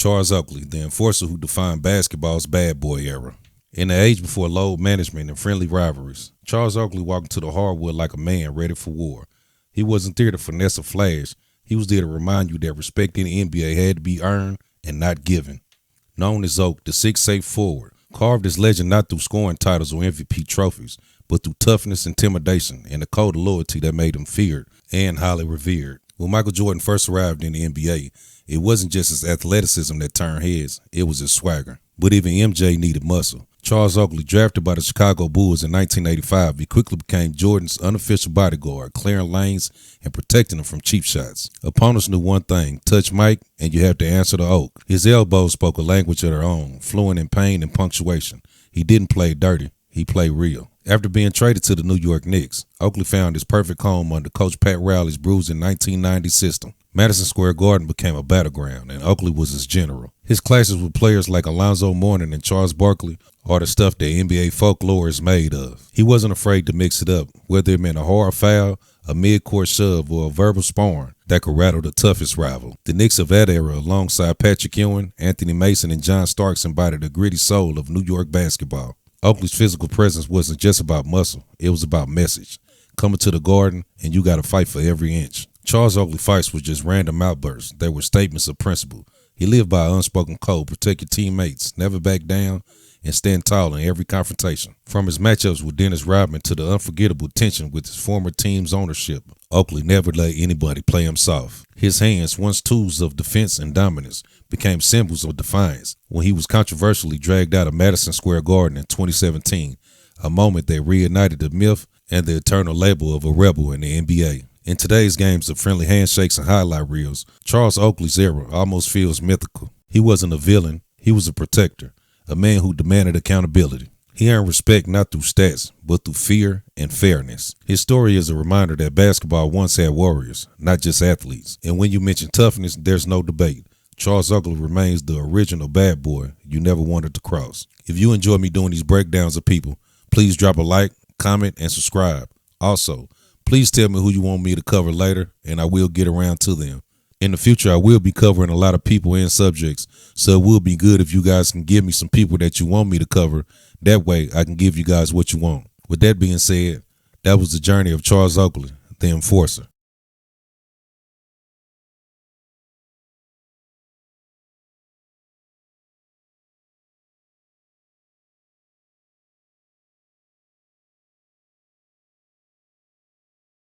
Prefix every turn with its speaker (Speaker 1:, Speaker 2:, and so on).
Speaker 1: Charles Oakley, the enforcer who defined basketball's bad boy era. In the age before load management and friendly rivalries, Charles Oakley walked into the hardwood like a man ready for war. He wasn't there to finesse or flash. He was there to remind you that respect in the NBA had to be earned and not given. Known as Oak, the 6'8" forward, carved his legend not through scoring titles or MVP trophies, but through toughness, intimidation, and the code of loyalty that made him feared and highly revered. When Michael Jordan first arrived in the NBA, it wasn't just his athleticism that turned heads, it was his swagger. But even MJ needed muscle. Charles Oakley, drafted by the Chicago Bulls in 1985, he quickly became Jordan's unofficial bodyguard, clearing lanes and protecting him from cheap shots. Opponents knew one thing: touch Mike and you have to answer to Oak. His elbows spoke a language of their own, fluent in pain and punctuation. He didn't play dirty, he played real. After being traded to the New York Knicks, Oakley found his perfect home under Coach Pat Riley's bruising 1990 system. Madison Square Garden became a battleground, and Oakley was his general. His clashes with players like Alonzo Mourning and Charles Barkley are the stuff that NBA folklore is made of. He wasn't afraid to mix it up, whether it meant a hard foul, a mid-court shove, or a verbal sparring that could rattle the toughest rival. The Knicks of that era, alongside Patrick Ewing, Anthony Mason, and John Starks, embodied the gritty soul of New York basketball. Oakley's physical presence wasn't just about muscle, it was about message. Coming to the Garden, and you got to fight for every inch. Charles Oakley fights were just random outbursts. They were statements of principle. He lived by an unspoken code: protect your teammates, never back down, and stand tall in every confrontation. From his matchups with Dennis Rodman to the unforgettable tension with his former team's ownership, Oakley never let anybody play him soft. His hands, once tools of defense and dominance, became symbols of defiance when he was controversially dragged out of Madison Square Garden in 2017, a moment that reignited the myth and the eternal label of a rebel in the NBA. In today's games of friendly handshakes and highlight reels, Charles Oakley's era almost feels mythical. He wasn't a villain, he was a protector, a man who demanded accountability. He earned respect not through stats, but through fear and fairness. His story is a reminder that basketball once had warriors, not just athletes. And when you mention toughness, there's no debate. Charles Oakley remains the original bad boy you never wanted to cross. If you enjoy me doing these breakdowns of people, please drop a like, comment, and subscribe. Also, please tell me who you want me to cover later, and I will get around to them. In the future, I will be covering a lot of people and subjects, so it will be good if you guys can give me some people that you want me to cover. That way, I can give you guys what you want. With that being said, that was the journey of Charles Oakley, the enforcer.